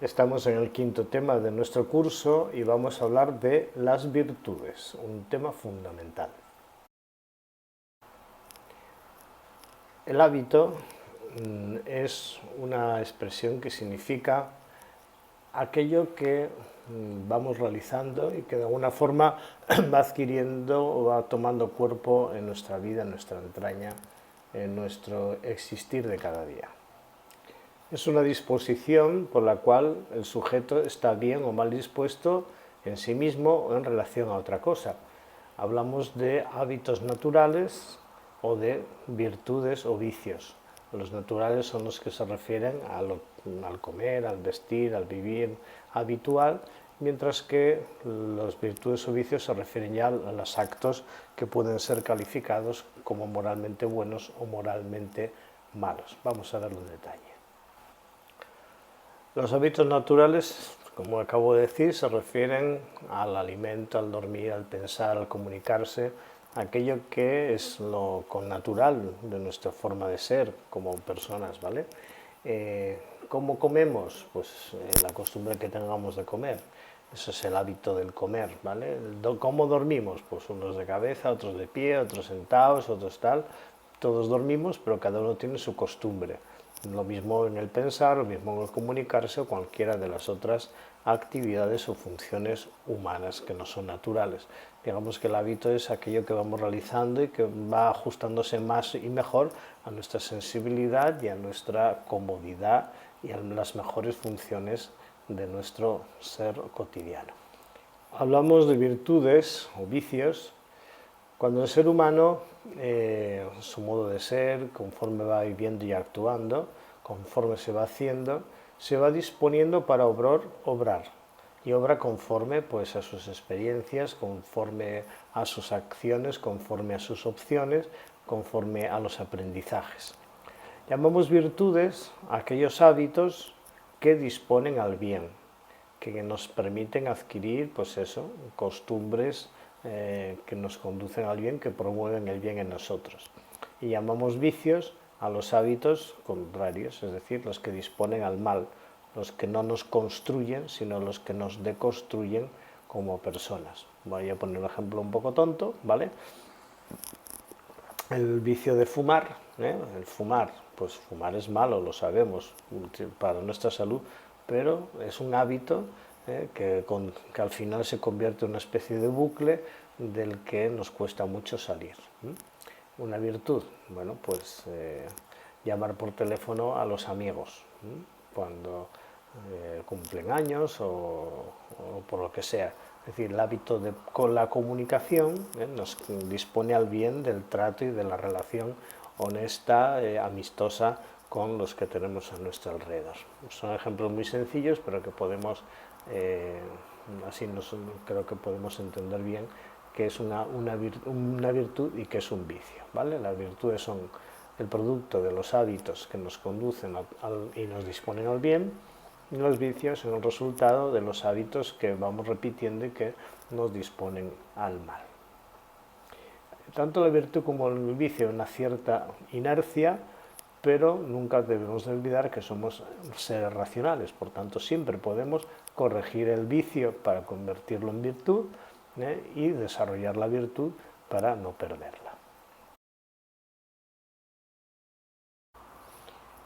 Estamos en el quinto tema de nuestro curso y vamos a hablar de las virtudes, un tema fundamental. El hábito es una expresión que significa aquello que vamos realizando y que de alguna forma va adquiriendo o va tomando cuerpo en nuestra vida, en nuestra entraña, en nuestro existir de cada día. Es una disposición por la cual el sujeto está bien o mal dispuesto en sí mismo o en relación a otra cosa. Hablamos de hábitos naturales o de virtudes o vicios. Los naturales son los que se refieren al comer, al vestir, al vivir habitual, mientras que las virtudes o vicios se refieren ya a los actos que pueden ser calificados como moralmente buenos o moralmente malos. Vamos a verlo en detalle. Los hábitos naturales, como acabo de decir, se refieren al alimento, al dormir, al pensar, al comunicarse, aquello que es lo connatural de nuestra forma de ser como personas, ¿vale? ¿Cómo comemos? Pues la costumbre que tengamos de comer. Eso es el hábito del comer, ¿vale? ¿Cómo dormimos? Pues unos de cabeza, otros de pie, otros sentados, otros tal. Todos dormimos, pero cada uno tiene su costumbre. Lo mismo en el pensar, lo mismo en el comunicarse o cualquiera de las otras actividades o funciones humanas que no son naturales. Digamos que el hábito es aquello que vamos realizando y que va ajustándose más y mejor a nuestra sensibilidad y a nuestra comodidad y a las mejores funciones de nuestro ser cotidiano. Hablamos de virtudes o vicios cuando el ser humano, su modo de ser, conforme va viviendo y actuando, conforme se va haciendo, se va disponiendo para obrar y obra conforme pues, a sus experiencias, conforme a sus acciones, conforme a sus opciones, conforme a los aprendizajes. Llamamos virtudes a aquellos hábitos que disponen al bien, que nos permiten adquirir pues eso, costumbres que nos conducen al bien, que promueven el bien en nosotros. Y llamamos vicios a los hábitos contrarios, es decir, los que disponen al mal, los que no nos construyen, sino los que nos deconstruyen como personas. Voy a poner un ejemplo un poco tonto, ¿vale? El vicio de fumar, el fumar, pues fumar es malo, lo sabemos, para nuestra salud, pero es un hábito que al final se convierte en una especie de bucle del que nos cuesta mucho salir. Una virtud, bueno, pues llamar por teléfono a los amigos cuando cumplen años o por lo que sea. Es decir, el hábito con la comunicación nos dispone al bien del trato y de la relación honesta, amistosa con los que tenemos a nuestro alrededor. Son ejemplos muy sencillos, pero que podemos, creo que podemos entender bien qué es una virtud y qué es un vicio, ¿vale? Las virtudes son el producto de los hábitos que nos conducen y nos disponen al bien, y los vicios son el resultado de los hábitos que vamos repitiendo y que nos disponen al mal. Tanto la virtud como el vicio una cierta inercia, pero nunca debemos de olvidar que somos seres racionales, por tanto siempre podemos corregir el vicio para convertirlo en virtud y desarrollar la virtud para no perderla.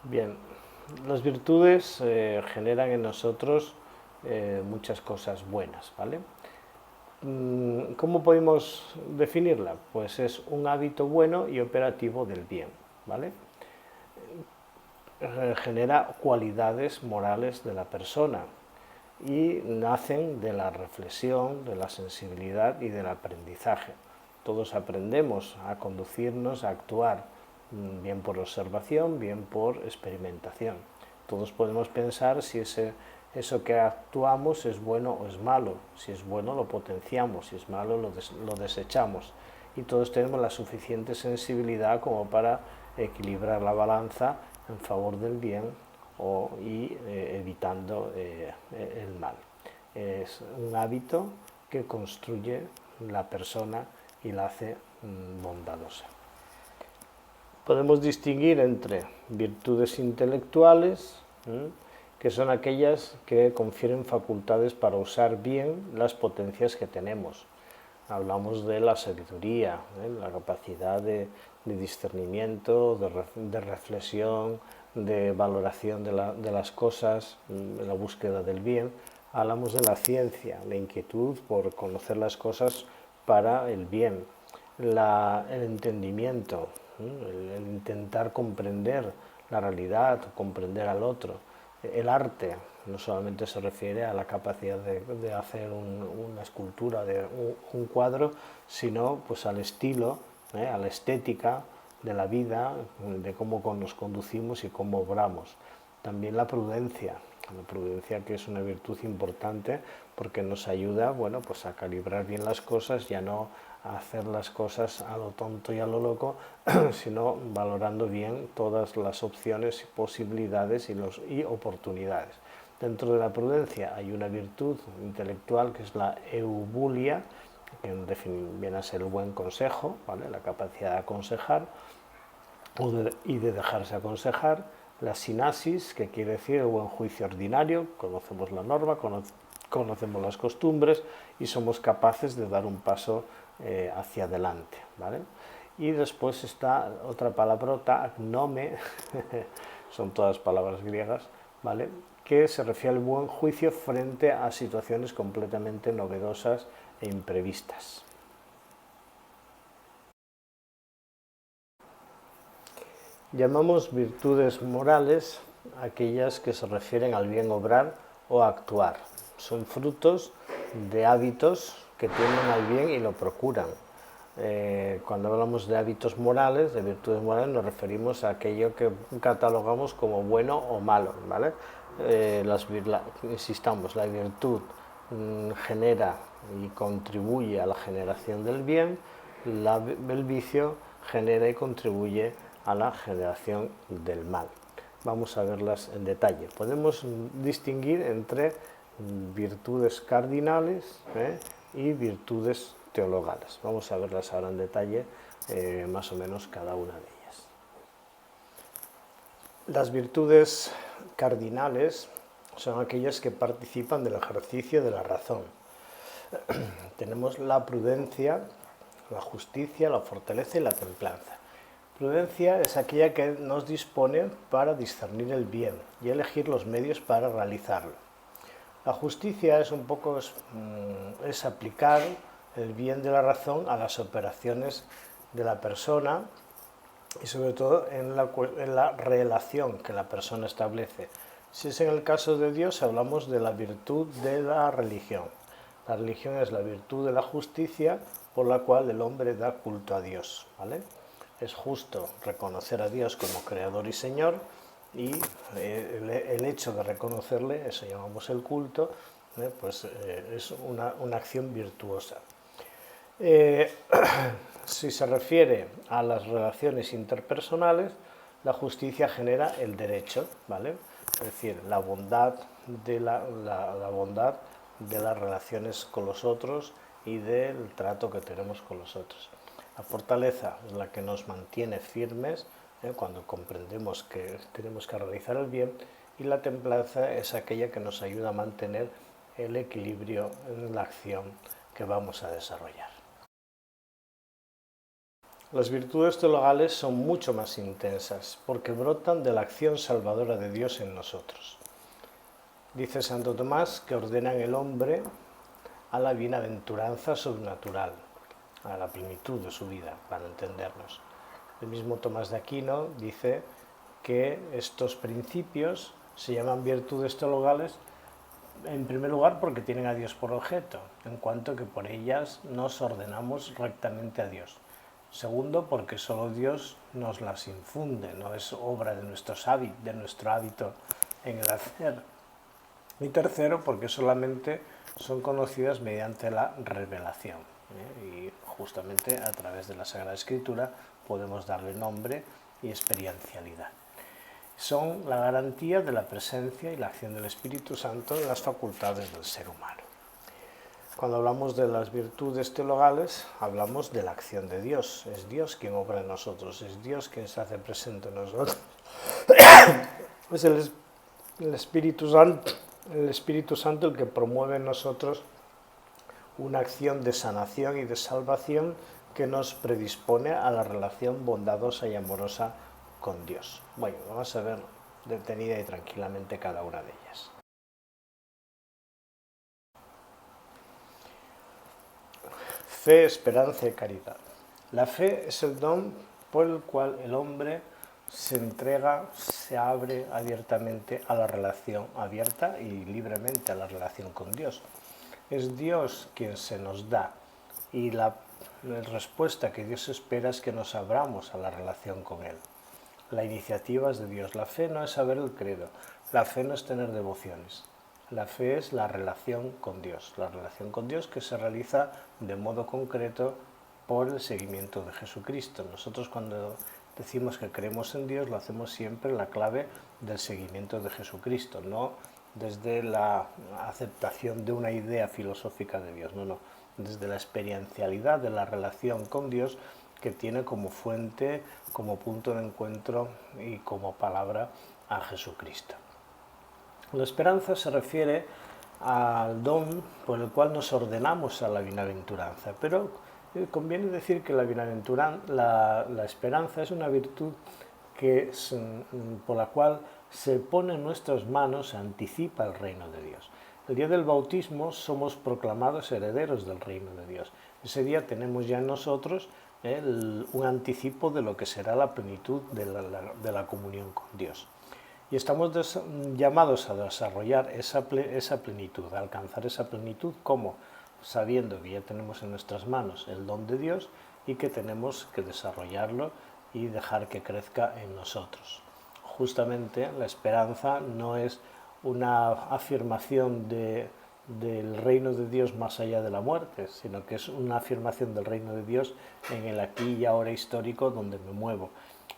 Bien, las virtudes generan en nosotros muchas cosas buenas, ¿vale? ¿Cómo podemos definirla? Pues es un hábito bueno y operativo del bien, ¿vale? Genera cualidades morales de la persona y nacen de la reflexión, de la sensibilidad y del aprendizaje. Todos aprendemos a conducirnos, a actuar, bien por observación, bien por experimentación. Todos podemos pensar si eso que actuamos es bueno o es malo. Si es bueno lo potenciamos, si es malo lo desechamos. Y todos tenemos la suficiente sensibilidad como para equilibrar la balanza en favor del bien y evitando el mal. Es un hábito que construye la persona y la hace bondadosa. Podemos distinguir entre virtudes intelectuales, que son aquellas que confieren facultades para usar bien las potencias que tenemos. Hablamos de la sabiduría, la capacidad de discernimiento, de reflexión, de valoración de las cosas, de la búsqueda del bien. Hablamos de la ciencia, la inquietud por conocer las cosas para el bien, el entendimiento, el intentar comprender la realidad, comprender al otro. El arte no solamente se refiere a la capacidad de hacer una escultura, de un cuadro, sino pues al estilo, a la estética de la vida, de cómo nos conducimos y cómo obramos. También la prudencia que es una virtud importante porque nos ayuda, bueno, pues a calibrar bien las cosas y a no hacer las cosas a lo tonto y a lo loco, sino valorando bien todas las opciones, posibilidades y oportunidades. Dentro de la prudencia hay una virtud intelectual que es la eubulia, que viene a ser el buen consejo, ¿vale? La capacidad de aconsejar y de dejarse aconsejar. La sinasis, que quiere decir el buen juicio ordinario, conocemos la norma, conocemos las costumbres y somos capaces de dar un paso hacia adelante, ¿vale? Y después está otra palabrota, gnome, son todas palabras griegas, ¿vale?, que se refiere al buen juicio frente a situaciones completamente novedosas e imprevistas. Llamamos virtudes morales aquellas que se refieren al bien obrar o actuar. Son frutos de hábitos que tienden al bien y lo procuran. Cuando hablamos de hábitos morales, de virtudes morales, nos referimos a aquello que catalogamos como bueno o malo, ¿vale? Insistamos, la virtud genera y contribuye a la generación del bien, el vicio genera y contribuye a la generación del mal. Vamos a verlas en detalle. Podemos distinguir entre virtudes cardinales y virtudes teologales. Vamos a verlas ahora en detalle, más o menos cada una de ellas. Las virtudes cardinales son aquellas que participan del ejercicio de la razón. Tenemos la prudencia, la justicia, la fortaleza y la templanza. Prudencia es aquella que nos dispone para discernir el bien y elegir los medios para realizarlo. La justicia es un poco es aplicar el bien de la razón a las operaciones de la persona y sobre todo en la relación que la persona establece. Si es en el caso de Dios, hablamos de la virtud de la religión. La religión es la virtud de la justicia por la cual el hombre da culto a Dios, ¿vale? Es justo reconocer a Dios como Creador y Señor y el hecho de reconocerle, eso llamamos el culto, pues es una acción virtuosa. Si se refiere a las relaciones interpersonales, la justicia genera el derecho, ¿vale? Es decir, la bondad de la bondad de las relaciones con los otros y del trato que tenemos con los otros. La fortaleza es la que nos mantiene firmes cuando comprendemos que tenemos que realizar el bien, y la templanza es aquella que nos ayuda a mantener el equilibrio en la acción que vamos a desarrollar. Las virtudes teologales son mucho más intensas porque brotan de la acción salvadora de Dios en nosotros. Dice Santo Tomás que ordenan el hombre a la bienaventuranza sobrenatural, a la plenitud de su vida, para entendernos. El mismo Tomás de Aquino dice que estos principios se llaman virtudes teologales en primer lugar porque tienen a Dios por objeto, en cuanto que por ellas nos ordenamos rectamente a Dios. Segundo, porque solo Dios nos las infunde, no es obra de nuestro hábito en el hacer. Y tercero, porque solamente son conocidas mediante la revelación. Y justamente a través de la Sagrada Escritura podemos darle nombre y experiencialidad. Son la garantía de la presencia y la acción del Espíritu Santo en las facultades del ser humano. Cuando hablamos de las virtudes teologales, hablamos de la acción de Dios. Es Dios quien obra en nosotros, es Dios quien se hace presente en nosotros. Es El Espíritu Santo, el Espíritu Santo el que promueve en nosotros una acción de sanación y de salvación que nos predispone a la relación bondadosa y amorosa con Dios. Bueno, vamos a ver detenida y tranquilamente cada una de ellas. Fe, esperanza y caridad. La fe es el don por el cual el hombre se entrega, se abre abiertamente a la relación abierta y libremente a la relación con Dios. Es Dios quien se nos da y la respuesta que Dios espera es que nos abramos a la relación con Él. La iniciativa es de Dios. La fe no es saber el credo, la fe no es tener devociones. La fe es la relación con Dios que se realiza de modo concreto por el seguimiento de Jesucristo. Nosotros cuando decimos que creemos en Dios lo hacemos siempre en la clave del seguimiento de Jesucristo, no desde la aceptación de una idea filosófica de Dios, no, desde la experiencialidad de la relación con Dios que tiene como fuente, como punto de encuentro y como palabra a Jesucristo. La esperanza se refiere al don por el cual nos ordenamos a la bienaventuranza, pero conviene decir que la esperanza es una virtud por la cual se pone en nuestras manos, se anticipa el reino de Dios. El día del bautismo somos proclamados herederos del reino de Dios. Ese día tenemos ya en nosotros un anticipo de lo que será la plenitud de la comunión con Dios. Y estamos llamados a desarrollar esa plenitud, a alcanzar esa plenitud, ¿cómo? Sabiendo que ya tenemos en nuestras manos el don de Dios y que tenemos que desarrollarlo y dejar que crezca en nosotros. Justamente la esperanza no es una afirmación del reino de Dios más allá de la muerte, sino que es una afirmación del reino de Dios en el aquí y ahora histórico donde me muevo.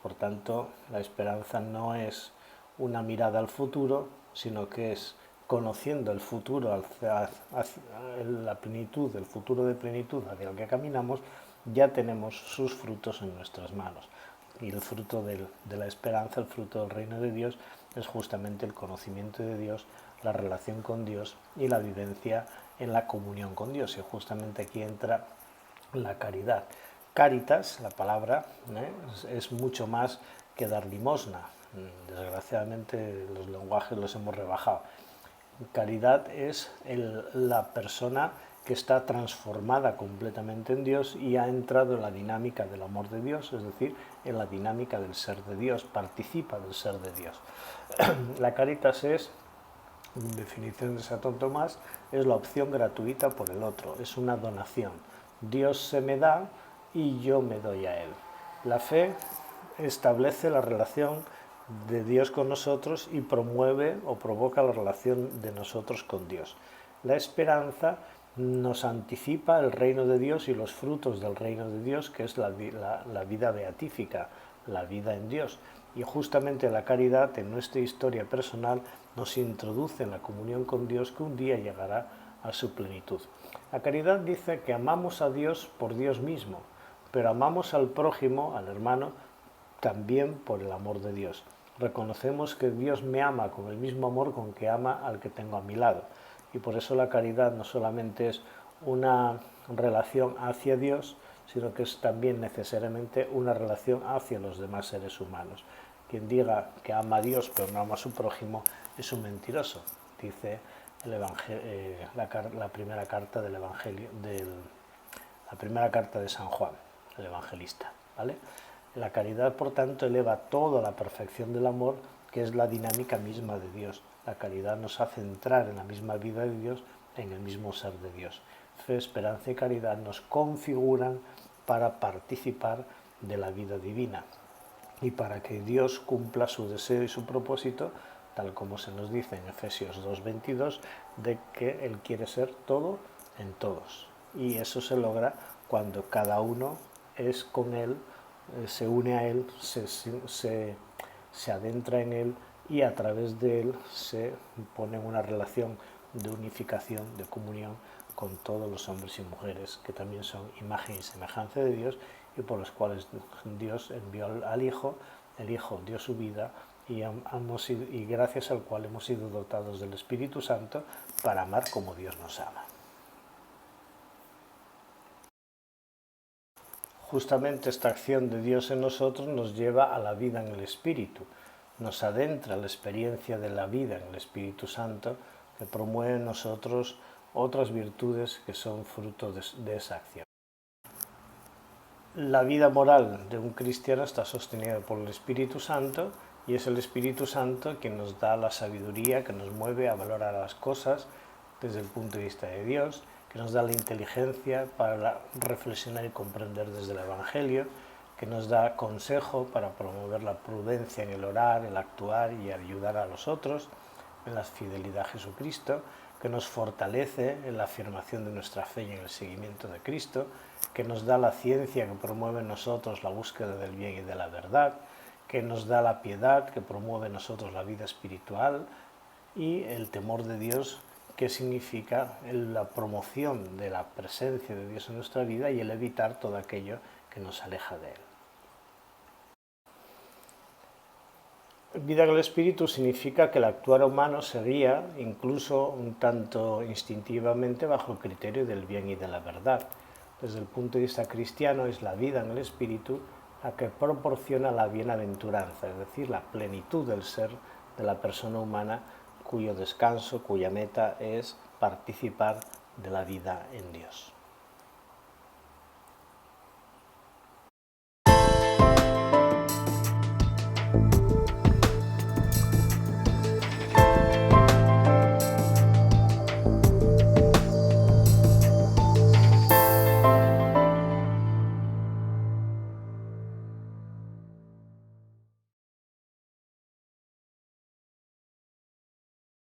Por tanto, la esperanza no es una mirada al futuro, sino que es conociendo el futuro, hacia la plenitud, el futuro de plenitud hacia el que caminamos, ya tenemos sus frutos en nuestras manos. Y el fruto de la esperanza, el fruto del reino de Dios, es justamente el conocimiento de Dios, la relación con Dios y la vivencia en la comunión con Dios. Y justamente aquí entra la caridad. Caritas, la palabra, es mucho más que dar limosna. Desgraciadamente los lenguajes los hemos rebajado. Caridad es la persona que está transformada completamente en Dios y ha entrado en la dinámica del amor de Dios, es decir, en la dinámica del ser de Dios, participa del ser de Dios. La caritas es, en definición de Santo Tomás, es la opción gratuita por el otro, es una donación. Dios se me da y yo me doy a Él. La fe establece la relación de Dios con nosotros y promueve o provoca la relación de nosotros con Dios. La esperanza nos anticipa el reino de Dios y los frutos del reino de Dios, que es la vida beatífica, la vida en Dios. Y justamente la caridad en nuestra historia personal nos introduce en la comunión con Dios que un día llegará a su plenitud. La caridad dice que amamos a Dios por Dios mismo, pero amamos al prójimo, al hermano, también por el amor de Dios. Reconocemos que Dios me ama con el mismo amor con que ama al que tengo a mi lado. Y por eso la caridad no solamente es una relación hacia Dios, sino que es también necesariamente una relación hacia los demás seres humanos. Quien diga que ama a Dios pero no ama a su prójimo es un mentiroso, dice la primera carta del Evangelio, la primera carta de San Juan, el evangelista, ¿vale? La caridad, por tanto, eleva todo a la perfección del amor, que es la dinámica misma de Dios. La caridad nos hace entrar en la misma vida de Dios, en el mismo ser de Dios. Fe, esperanza y caridad nos configuran para participar de la vida divina y para que Dios cumpla su deseo y su propósito, tal como se nos dice en Efesios 2:22, de que Él quiere ser todo en todos. Y eso se logra cuando cada uno es con Él, se une a Él, se adentra en Él y a través de Él se pone en una relación de unificación, de comunión con todos los hombres y mujeres que también son imagen y semejanza de Dios y por los cuales Dios envió al Hijo, el Hijo dio su vida y gracias al cual hemos sido dotados del Espíritu Santo para amar como Dios nos ama. Justamente esta acción de Dios en nosotros nos lleva a la vida en el Espíritu, nos adentra la experiencia de la vida en el Espíritu Santo, que promueve en nosotros otras virtudes que son fruto de esa acción. La vida moral de un cristiano está sostenida por el Espíritu Santo, y es el Espíritu Santo quien nos da la sabiduría que nos mueve a valorar las cosas desde el punto de vista de Dios, que nos da la inteligencia para reflexionar y comprender desde el Evangelio, que nos da consejo para promover la prudencia en el orar, el actuar y ayudar a los otros, en la fidelidad a Jesucristo, que nos fortalece en la afirmación de nuestra fe y en el seguimiento de Cristo, que nos da la ciencia que promueve en nosotros la búsqueda del bien y de la verdad, que nos da la piedad que promueve en nosotros la vida espiritual, y el temor de Dios, que significa la promoción de la presencia de Dios en nuestra vida y el evitar todo aquello que nos aleja de Él. Vida en el Espíritu significa que el actuar humano se guía, incluso un tanto instintivamente, bajo el criterio del bien y de la verdad. Desde el punto de vista cristiano, es la vida en el Espíritu la que proporciona la bienaventuranza, es decir, la plenitud del ser de la persona humana, cuyo descanso, cuya meta es participar de la vida en Dios.